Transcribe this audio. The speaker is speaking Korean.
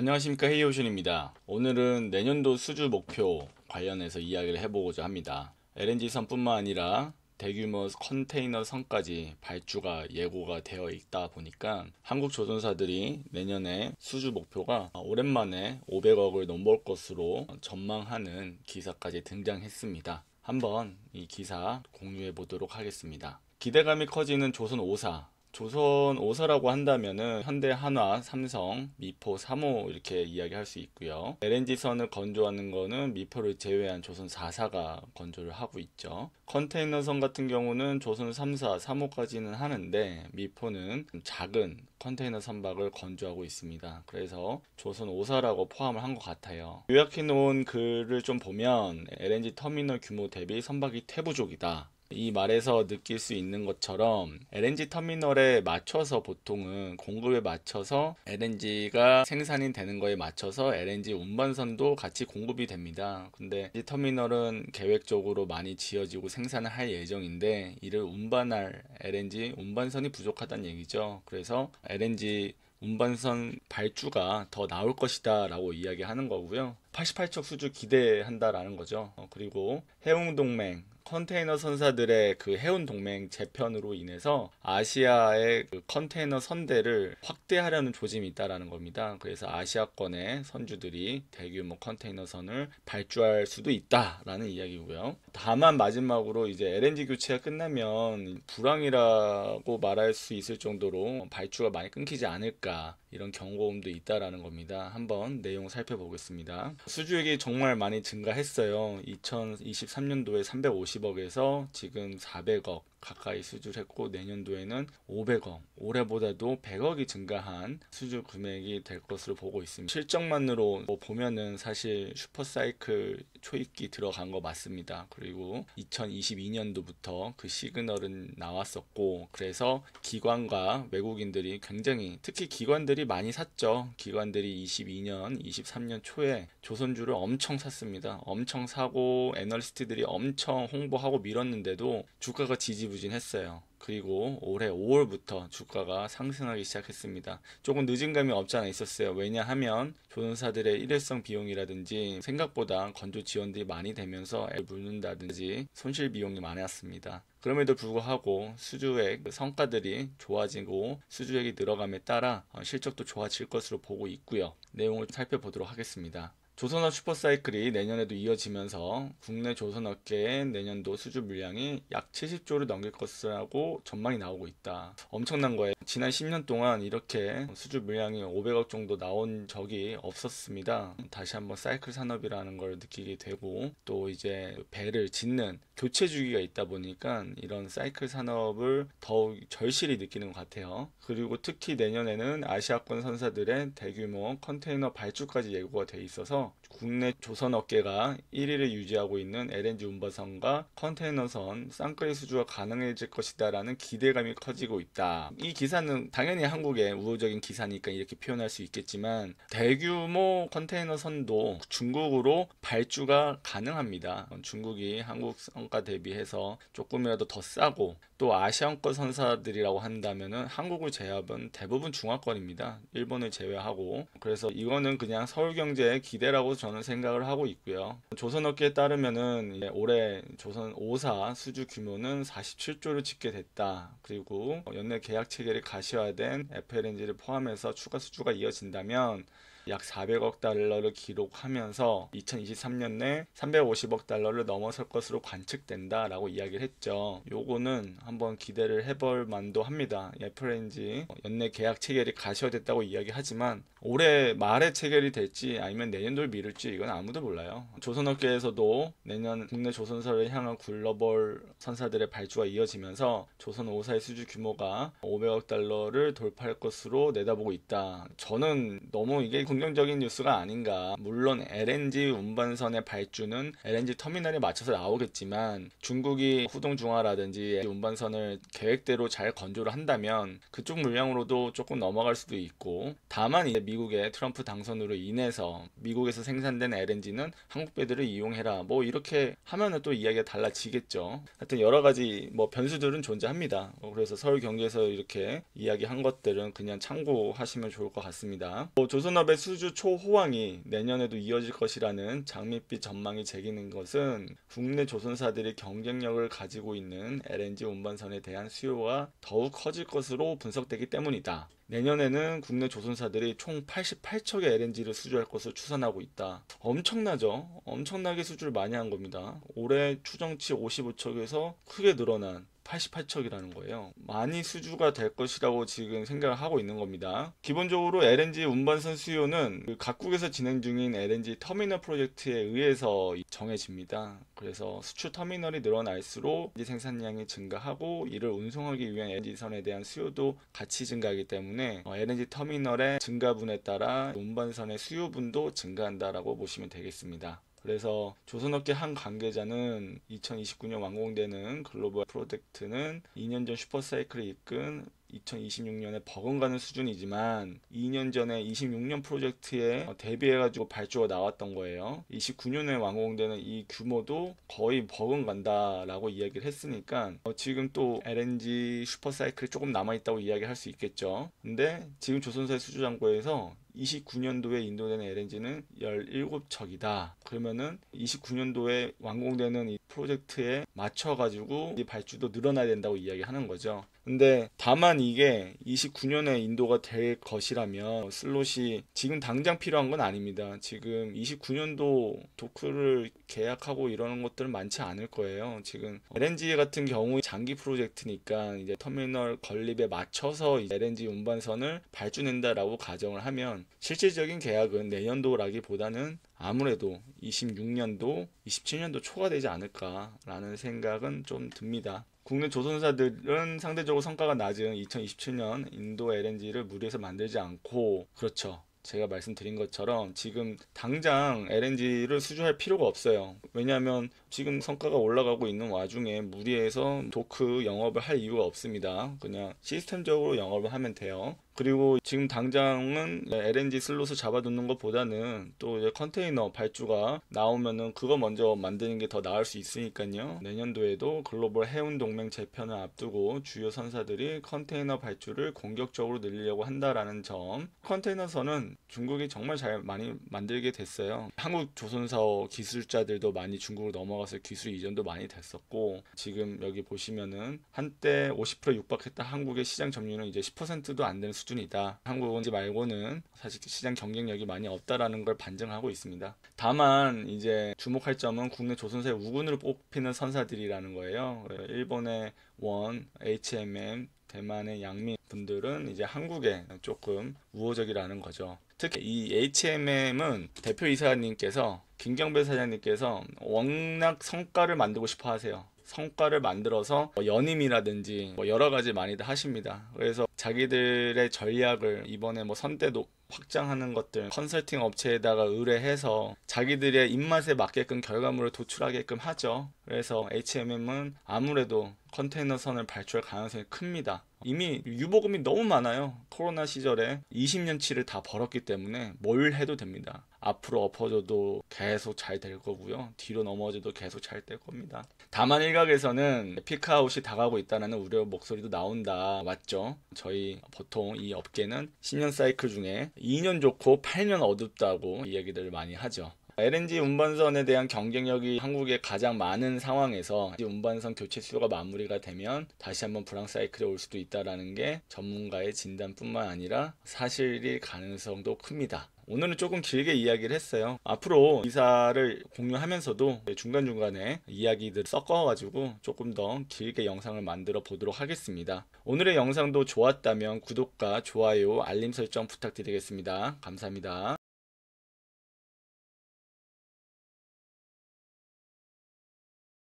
안녕하십니까, 헤이오션입니다. 오늘은 내년도 수주 목표 관련해서 이야기를 해보고자 합니다. LNG선뿐만 아니라 대규모 컨테이너선까지 발주가 예고가 되어 있다 보니까 한국 조선사들이 내년에 수주 목표가 오랜만에 500억을 넘볼 것으로 전망하는 기사까지 등장했습니다. 한번 이 기사 공유해 보도록 하겠습니다. 기대감이 커지는 조선 5사. 조선 5사라고 한다면은 현대, 한화, 삼성, 미포, 삼호 이렇게 이야기할 수 있고요. LNG선을 건조하는 거는 미포를 제외한 조선 4사가 건조를 하고 있죠. 컨테이너선 같은 경우는 조선 3사, 3호까지는 하는데 미포는 작은 컨테이너 선박을 건조하고 있습니다. 그래서 조선 5사라고 포함을 한 것 같아요. 요약해 놓은 글을 좀 보면 LNG 터미널 규모 대비 선박이 태부족이다. 이 말에서 느낄 수 있는 것처럼 LNG 터미널에 맞춰서 보통은 공급에 맞춰서 LNG가 생산이 되는 거에 맞춰서 LNG 운반선도 같이 공급이 됩니다. 근데 이 터미널은 계획적으로 많이 지어지고 생산을 할 예정인데 이를 운반할 LNG 운반선이 부족하다는 얘기죠. 그래서 LNG 운반선 발주가 더 나올 것이다 라고 이야기하는 거고요. 88척 수주 기대한다라는 거죠. 그리고 해운동맹 컨테이너 선사들의 그 해운 동맹 재편으로 인해서 아시아의 그 컨테이너 선대를 확대하려는 조짐이 있다라는 겁니다. 그래서 아시아권의 선주들이 대규모 컨테이너 선을 발주할 수도 있다라는 이야기고요. 다만 마지막으로 이제 LNG 교체가 끝나면 불황이라고 말할 수 있을 정도로 발주가 많이 끊기지 않을까, 이런 경고음도 있다라는 겁니다. 한번 내용 살펴보겠습니다. 수주액이 정말 많이 증가했어요. 2023년도에 350억에서 지금 400억 가까이 수주를 했고, 내년도에는 500억, 올해보다도 100억이 증가한 수주 금액이 될 것으로 보고 있습니다. 실적만으로 보면은 사실 슈퍼사이클 초입기 들어간 거 맞습니다. 그리고 2022년도부터 그 시그널은 나왔었고, 그래서 기관과 외국인들이 굉장히, 특히 기관들이 많이 샀죠. 기관들이 22년, 23년 초에 조선주를 엄청 샀습니다. 엄청 사고 애널리스트들이 엄청 홍보하고 밀었는데도 주가가 지지부진했어요. 그리고 올해 5월부터 주가가 상승하기 시작했습니다. 조금 늦은 감이 없지 않아 있었어요. 왜냐하면 조선사들의 일회성 비용이라든지 생각보다 건조 지원들이 많이 되면서 애 묻는다든지 손실 비용이 많았습니다. 그럼에도 불구하고 수주액 성과들이 좋아지고 수주액이 늘어감에 따라 실적도 좋아질 것으로 보고 있고요. 내용을 살펴보도록 하겠습니다. 조선업 슈퍼사이클이 내년에도 이어지면서 국내 조선업계의 내년도 수주 물량이 약 70조를 넘길 것이라고 전망이 나오고 있다. 엄청난 거예요. 지난 10년 동안 이렇게 수주 물량이 500억 정도 나온 적이 없었습니다. 다시 한번 사이클 산업이라는 걸 느끼게 되고, 또 이제 배를 짓는 교체 주기가 있다 보니까 이런 사이클 산업을 더욱 절실히 느끼는 것 같아요. 그리고 특히 내년에는 아시아권 선사들의 대규모 컨테이너 발주까지 예고가 돼 있어서 국내 조선업계가 1위를 유지하고 있는 LNG 운반선과 컨테이너선 쌍끌이 수주가 가능해질 것이다 라는 기대감이 커지고 있다. 이 기사는 당연히 한국의 우호적인 기사니까 이렇게 표현할 수 있겠지만, 대규모 컨테이너선도 중국으로 발주가 가능합니다. 중국이 한국 선가 대비해서 조금이라도 더 싸고, 또 아시아권 선사들이라고 한다면은 한국을 제압은 대부분 중화권입니다. 일본을 제외하고. 그래서 이거는 그냥 서울경제의 기대라고 저는 생각을 하고 있고요. 조선업계에 따르면은 올해 조선 5사 수주 규모는 47조를 찍게 됐다. 그리고 연내 계약 체결이 가시화된 FLNG를 포함해서 추가 수주가 이어진다면 약 400억 달러를 기록하면서 2023년 내 350억 달러를 넘어설 것으로 관측된다라고 이야기를 했죠. 요거는 한번 기대를 해볼 만도 합니다. FLNG 연내 계약 체결이 가시화됐다고 이야기하지만 올해 말에 체결이 될지 아니면 내년도를 미룰지 이건 아무도 몰라요. 조선업계에서도 내년 국내 조선사를 향한 글로벌 선사들의 발주가 이어지면서 조선 5사의 수주 규모가 500억 달러를 돌파할 것으로 내다보고 있다. 저는 너무 이게 긍정적인 뉴스가 아닌가. 물론 LNG 운반선의 발주는 LNG 터미널에 맞춰서 나오겠지만, 중국이 후동중화라든지 운반선을 계획대로 잘 건조를 한다면 그쪽 물량으로도 조금 넘어갈 수도 있고, 다만 이제 미국의 트럼프 당선으로 인해서 미국에서 생산된 LNG는 한국 배들을 이용해라, 뭐 이렇게 하면은 또 이야기가 달라지겠죠. 하여튼 여러 가지 뭐 변수들은 존재합니다. 그래서 서울 경제에서 이렇게 이야기한 것들은 그냥 참고하시면 좋을 것 같습니다. 조선업의 수주 초호황이 내년에도 이어질 것이라는 장밋빛 전망이 제기는 것은 국내 조선사들이 경쟁력을 가지고 있는 LNG 운반선에 대한 수요가 더욱 커질 것으로 분석되기 때문이다. 내년에는 국내 조선사들이 총 88척의 LNG를 수주할 것으로 추산하고 있다. 엄청나죠? 엄청나게 수주를 많이 한 겁니다. 올해 추정치 55척에서 크게 늘어난 88척이라는 거예요. 많이 수주가 될 것이라고 지금 생각을 하고 있는 겁니다. 기본적으로 LNG 운반선 수요는 각국에서 진행 중인 LNG 터미널 프로젝트에 의해서 정해집니다. 그래서 수출 터미널이 늘어날수록 LNG 생산량이 증가하고 이를 운송하기 위한 LNG선에 대한 수요도 같이 증가하기 때문에 LNG 터미널의 증가분에 따라 운반선의 수요분도 증가한다라고 보시면 되겠습니다. 그래서 조선업계 한 관계자는 2029년 완공되는 글로벌 프로젝트는 2년 전 슈퍼사이클을 이끈 2026년에 버금가는 수준이지만 2년 전에 26년 프로젝트에 대비해가지고 발주가 나왔던 거예요. 29년에 완공되는 이 규모도 거의 버금간다라고 이야기를 했으니까 지금 또 LNG 슈퍼사이클이 조금 남아있다고 이야기할 수 있겠죠. 근데 지금 조선사의 수주장고에서 29년도에 인도되는 LNG는 17척이다. 그러면은 29년도에 완공되는 이 프로젝트에 맞춰가지고 이 발주도 늘어나야 된다고 이야기하는 거죠. 근데 다만 이게 29년에 인도가 될 것이라면 슬롯이 지금 당장 필요한 건 아닙니다. 지금 29년도 도크를 계약하고 이러는 것들은 많지 않을 거예요. 지금 LNG 같은 경우 장기 프로젝트니까 이제 터미널 건립에 맞춰서 LNG 운반선을 발주낸다라고 가정을 하면 실질적인 계약은 내년도라기보다는 아무래도 26년도, 27년도 초가 되지 않을까라는 생각은 좀 듭니다. 국내 조선사들은 상대적으로 성과가 낮은 2027년 인도 LNG를 무리해서 만들지 않고, 그렇죠. 제가 말씀드린 것처럼 지금 당장 LNG를 수주할 필요가 없어요. 왜냐하면 지금 성과가 올라가고 있는 와중에 무리해서 도크 영업을 할 이유가 없습니다. 그냥 시스템적으로 영업을 하면 돼요. 그리고 지금 당장은 LNG 슬롯을 잡아두는 것보다는 또 이제 컨테이너 발주가 나오면은 그거 먼저 만드는 게 더 나을 수 있으니까요. 내년도에도 글로벌 해운 동맹 재편을 앞두고 주요 선사들이 컨테이너 발주를 공격적으로 늘리려고 한다라는 점. 컨테이너선은 중국이 정말 잘 많이 만들게 됐어요. 한국 조선사 기술자들도 많이 중국으로 넘어가서 기술 이전도 많이 됐었고, 지금 여기 보시면은 한때 50% 육박했다 한국의 시장 점유율은 이제 10%도 안 되는 수준이다. 한국은 말고는 사실 시장 경쟁력이 많이 없다라는 걸 반증하고 있습니다. 다만 이제 주목할 점은 국내 조선사의 우군으로 뽑히는 선사들이라는 거예요. 일본의 원, HMM, 대만의 양민 분들은 이제 한국에 조금 우호적이라는 거죠. 특히 이 HMM은 대표이사님께서 김경배 사장님께서 워낙 성과를 만들고 싶어 하세요. 성과를 만들어서 연임이라든지 여러 가지 많이들 하십니다. 그래서 자기들의 전략을 이번에 선대도 확장하는 것들 컨설팅 업체에다가 의뢰해서 자기들의 입맛에 맞게끔 결과물을 도출하게끔 하죠. 그래서 HMM은 아무래도 컨테이너 선을 발주할 가능성이 큽니다. 이미 유보금이 너무 많아요. 코로나 시절에 20년치를 다 벌었기 때문에 뭘 해도 됩니다. 앞으로 엎어져도 계속 잘 될 거고요. 뒤로 넘어져도 계속 잘 될 겁니다. 다만 일각에서는 피크아웃이 다가오고 있다는 우려 목소리도 나온다. 맞죠? 저희 보통 이 업계는 10년 사이클 중에 2년 좋고 8년 어둡다고 이야기들을 많이 하죠. LNG 운반선에 대한 경쟁력이 한국에 가장 많은 상황에서 운반선 교체 수요가 마무리가 되면 다시 한번 불황 사이클이 올 수도 있다는 게 전문가의 진단뿐만 아니라 사실일 가능성도 큽니다. 오늘은 조금 길게 이야기를 했어요. 앞으로 이사를 공유하면서도 중간중간에 이야기들 섞어가지고 조금 더 길게 영상을 만들어 보도록 하겠습니다. 오늘의 영상도 좋았다면 구독과 좋아요, 알림 설정 부탁드리겠습니다. 감사합니다.